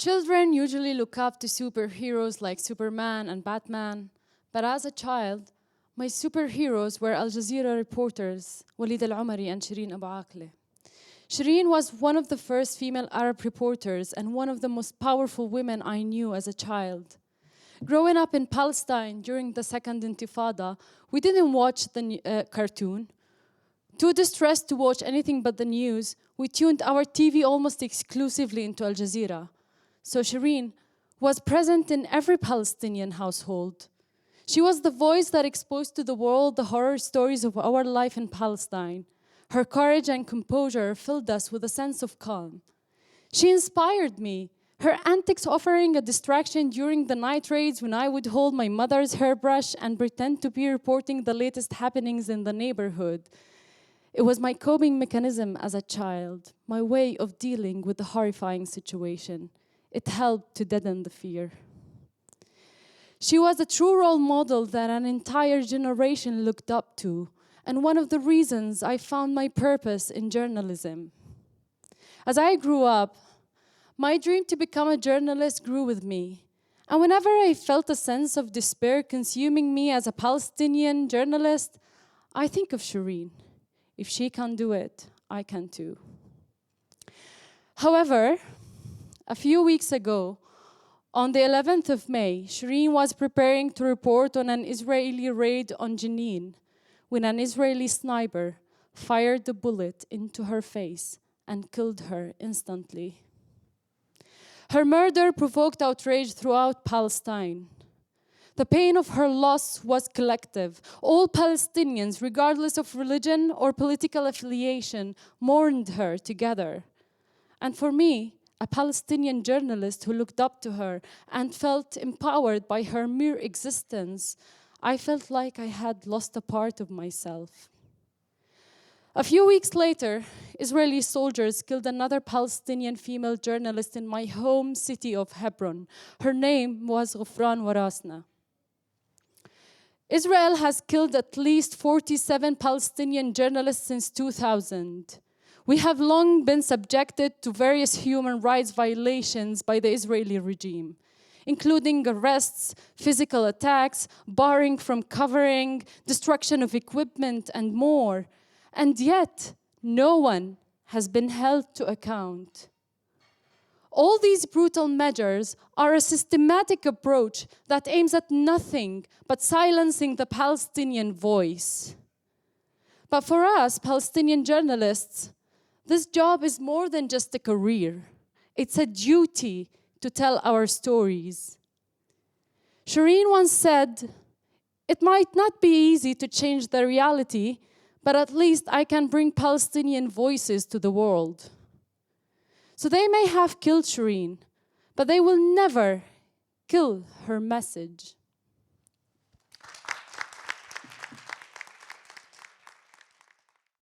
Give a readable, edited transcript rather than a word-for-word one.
Children usually look up to superheroes like Superman and Batman, but as a child, my superheroes were Al Jazeera reporters Walid Al-Umari and Shireen Abu Akleh. Shireen was one of the first female Arab reporters and one of the most powerful women I knew as a child. Growing up in Palestine during the Second Intifada, we didn't watch the cartoon. Too distressed to watch anything but the news, we tuned our TV almost exclusively into Al Jazeera. So Shireen was present in every Palestinian household. She was the voice that exposed to the world the horror stories of our life in Palestine. Her courage and composure filled us with a sense of calm. She inspired me. Her antics offering a distraction during the night raids when I would hold my mother's hairbrush and pretend to be reporting the latest happenings in the neighborhood. It was my coping mechanism as a child, my way of dealing with the horrifying situation. It helped to deaden the fear. She was a true role model that an entire generation looked up to, and one of the reasons I found my purpose in journalism. As I grew up, my dream to become a journalist grew with me. And whenever I felt a sense of despair consuming me as a Palestinian journalist, I think of Shireen. If she can do it, I can too. However, a few weeks ago, on the 11th of May, Shireen was preparing to report on an Israeli raid on Jenin when an Israeli sniper fired a bullet into her face and killed her instantly. Her murder provoked outrage throughout Palestine. The pain of her loss was collective. All Palestinians, regardless of religion or political affiliation, mourned her together. And for me, a Palestinian journalist who looked up to her and felt empowered by her mere existence, I felt like I had lost a part of myself. A few weeks later, Israeli soldiers killed another Palestinian female journalist in my home city of Hebron. Her name was Ghufran Warasna. Israel has killed at least 47 Palestinian journalists since 2000. We have long been subjected to various human rights violations by the Israeli regime, including arrests, physical attacks, barring from covering, destruction of equipment, and more. And yet, no one has been held to account. All these brutal measures are a systematic approach that aims at nothing but silencing the Palestinian voice. But for us, Palestinian journalists, this job is more than just a career. It's a duty to tell our stories. Shireen once said, "It might not be easy to change the reality, but at least I can bring Palestinian voices to the world." So they may have killed Shireen, but they will never kill her message.